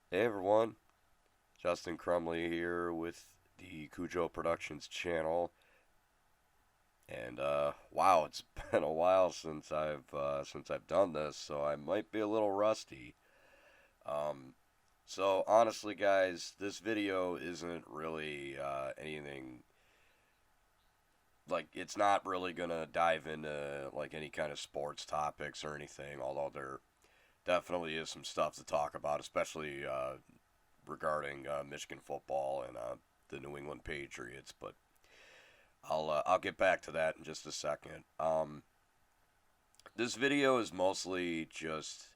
Hey everyone, Justin Crumley here with the Cujo Productions channel, and wow, it's been a while since I've done this, so I might be a little rusty. Um, so honestly, guys, this video isn't really anything like it's not really gonna dive into like any kind of sports topics or anything, although there definitely is some stuff to talk about, especially regarding Michigan football and the New England Patriots. But I'll get back to that in just a second. This video is mostly just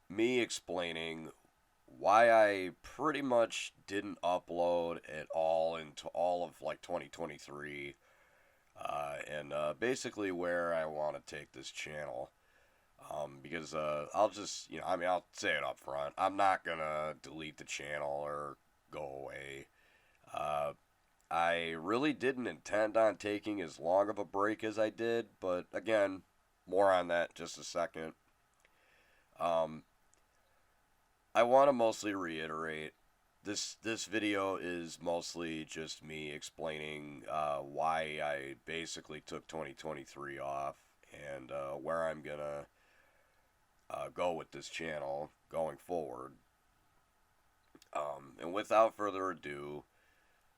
me explaining why I pretty much didn't upload at all into all of like 2023, and basically where I want to take this channel. Because I'll just, I'll say it up front. I'm not gonna delete the channel or go away. Uh, I really didn't intend on taking as long of a break as I did, but again, more on that in just a second. Um, I want to mostly reiterate this video is mostly just me explaining why I basically took 2023 off and where I'm gonna go with this channel going forward. And without further ado,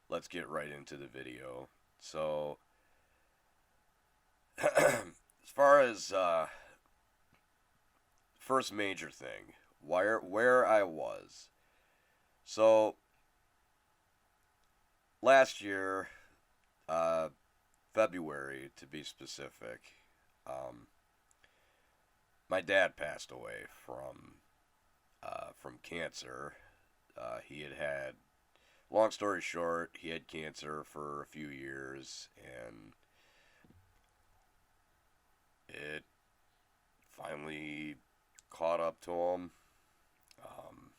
let's get right into the video. So, as far as first major thing, where I was. So last year, uh, February to be specific, um, my dad passed away from cancer. He had had, long story short, he had cancer for a few years, and it finally caught up to him. Um,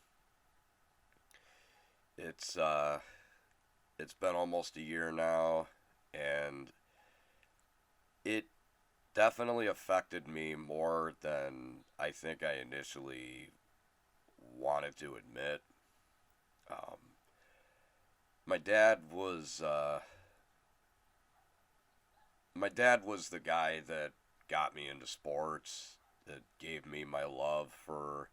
it's it's been almost a year now, and it definitely affected me more than I think I initially wanted to admit. Um, my dad was my dad was the guy that got me into sports, that gave me my love for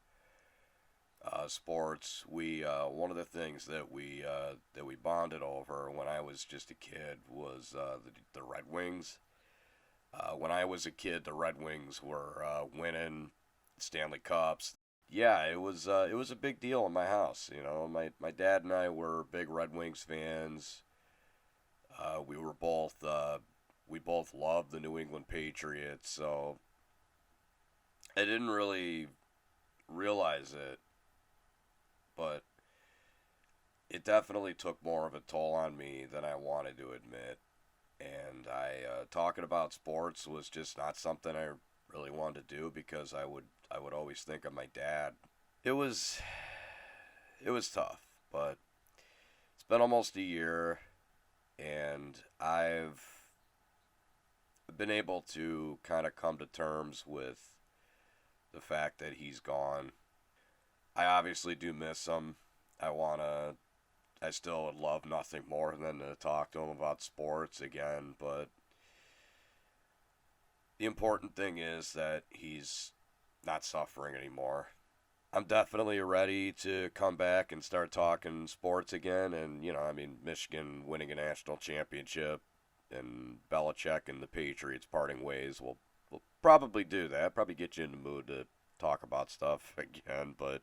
sports. We one of the things that we bonded over when I was just a kid was the Red Wings. When I was a kid, the Red Wings were winning Stanley Cups. Yeah, it was a big deal in my house. You know, my dad and I were big Red Wings fans. We were both we both loved the New England Patriots, so I didn't really realize it, but it definitely took more of a toll on me than I wanted to admit. And I talking about sports was just not something I really wanted to do because I would always think of my dad. It was it was tough, but it's been almost a year, and I've been able to kind of come to terms with the fact that he's gone. I obviously do miss him. I wanna I still would love nothing more than to talk to him about sports again, but the important thing is that he's not suffering anymore. I'm definitely ready to come back and start talking sports again. And, Michigan winning a national championship and Belichick and the Patriots parting ways will probably do that. Probably get you in the mood to talk about stuff again. But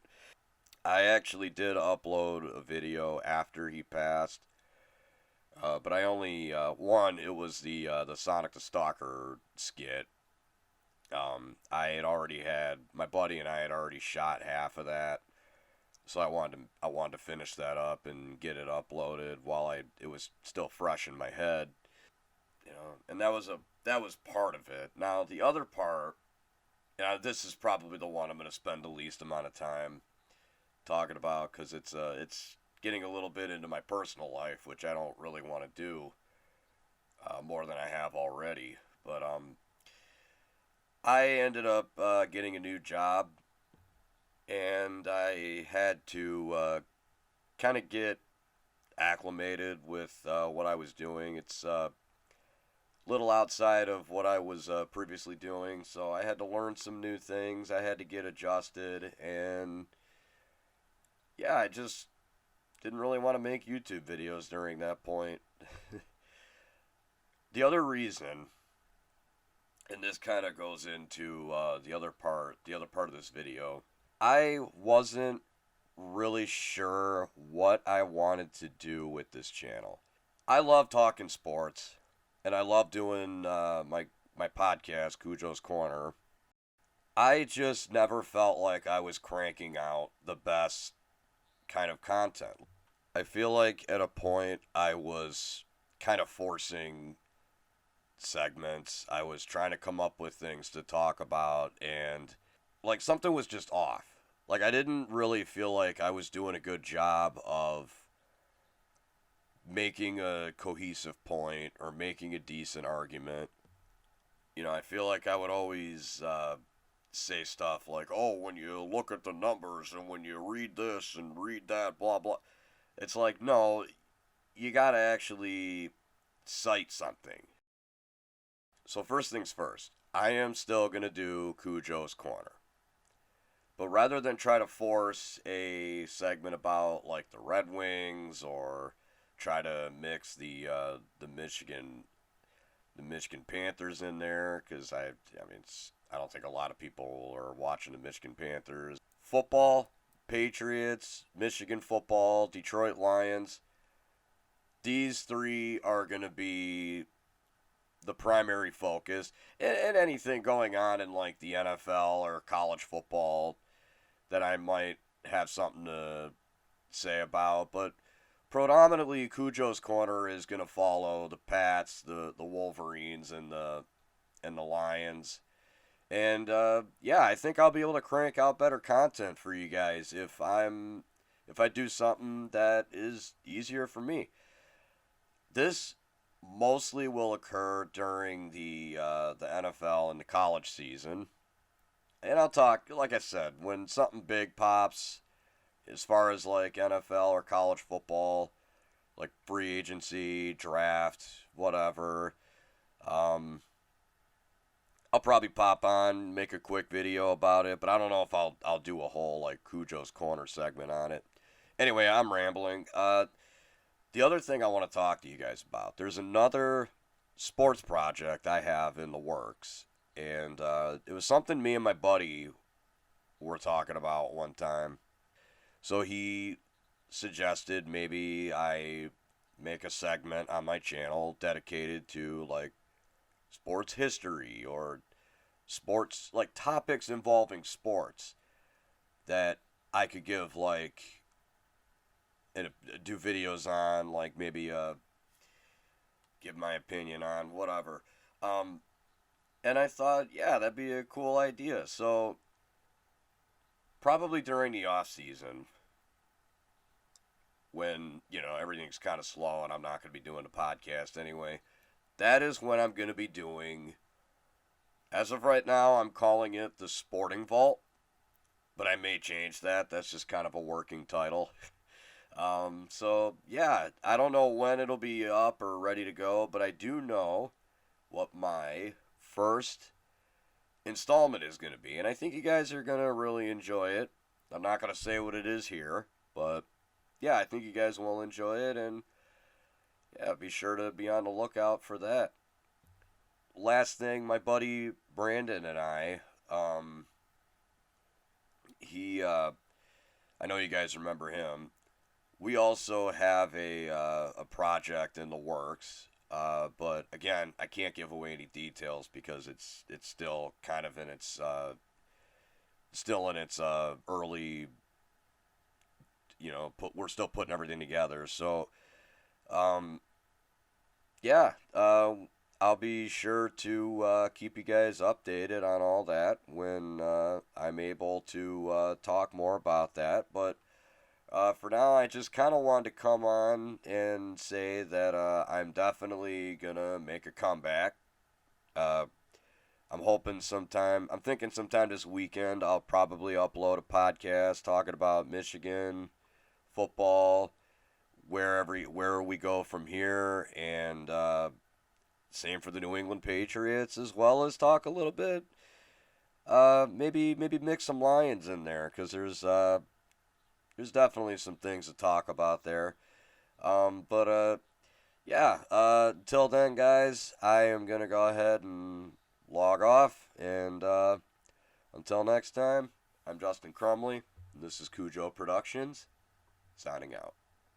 I actually did upload a video after he passed. But I only one. It was the Sonic the Stalker skit. I had already had my buddy and I had already shot half of that, so I wanted to finish that up and get it uploaded while it was still fresh in my head, and that was part of it. Now the other part, this is probably the one I'm going to spend the least amount of time talking about because it's getting a little bit into my personal life, which I don't really want to do more than I have already. But. I ended up getting a new job, and I had to kind of get acclimated with what I was doing. It's little outside of what I was previously doing, so I had to learn some new things. I had to get adjusted, and yeah, I just didn't really want to make YouTube videos during that point. The other reason, and this kind of goes into the other part of this video, I wasn't really sure what I wanted to do with this channel. I love talking sports, and I love doing my podcast, Cujo's Corner. I just never felt like I was cranking out the best kind of content. I feel like at a point I was kind of forcing segments. I was trying to come up with things to talk about, and like something was just off. Like I didn't really feel like I was doing a good job of making a cohesive point or making a decent argument. You know, I feel like I would always say stuff like, oh, when you look at the numbers and when you read this and read that, blah, blah. It's like, no, you gotta actually cite something. So, first things first, I am still gonna do Cujo's Corner. But rather than try to force a segment about, like, the Red Wings or try to mix the Michigan Panthers in there, because I mean, I don't think a lot of people are watching the Michigan Panthers. Football, Patriots, Michigan football, Detroit Lions. These three are going to be the primary focus. And anything going on in like the NFL or college football that I might have something to say about. But predominantly, Cujo's Corner is going to follow the Pats, the Wolverines, and the Lions. And yeah, I think I'll be able to crank out better content for you guys if I do something that is easier for me. This mostly will occur during the NFL and the college season, and I'll talk, like I said, when something big pops, as far as like NFL or college football, like free agency, draft, whatever. I'll probably pop on, make a quick video about it, but I don't know if I'll do a whole like Cujo's Corner segment on it. Anyway, I'm rambling. The other thing I want to talk to you guys about, there's another sports project I have in the works, and it was something me and my buddy were talking about one time. So he suggested maybe I make a segment on my channel dedicated to like sports history or sports, like topics involving sports that I could give like and do videos on, like maybe give my opinion on whatever. And I thought, yeah, that'd be a cool idea. So probably during the off season, when everything's kind of slow and I'm not going to be doing the podcast anyway, that is when I'm going to be doing. As of right now, I'm calling it the Sporting Vault, but I may change that. That's just kind of a working title. So yeah, I don't know when it'll be up or ready to go, but I do know what my first installment is going to be, and I think you guys are going to really enjoy it. I'm not going to say what it is here, but yeah, I think you guys will enjoy it, and yeah, be sure to be on the lookout for that. Last thing, my buddy Brandon and I, I know you guys remember him. We also have a project in the works, but again, I can't give away any details because it's still kind of in its early, we're still putting everything together. So, yeah, I'll be sure to keep you guys updated on all that when I'm able to talk more about that. But for now, I just kind of wanted to come on and say that I'm definitely going to make a comeback. I'm thinking sometime this weekend I'll probably upload a podcast talking about Michigan football, where we go from here, and same for the New England Patriots, as well as talk a little bit. Maybe mix some Lions in there, because there's definitely some things to talk about there. But yeah. Until then, guys, I am gonna go ahead and log off, and until next time, I'm Justin Crumley. And this is Cujo Productions, signing out.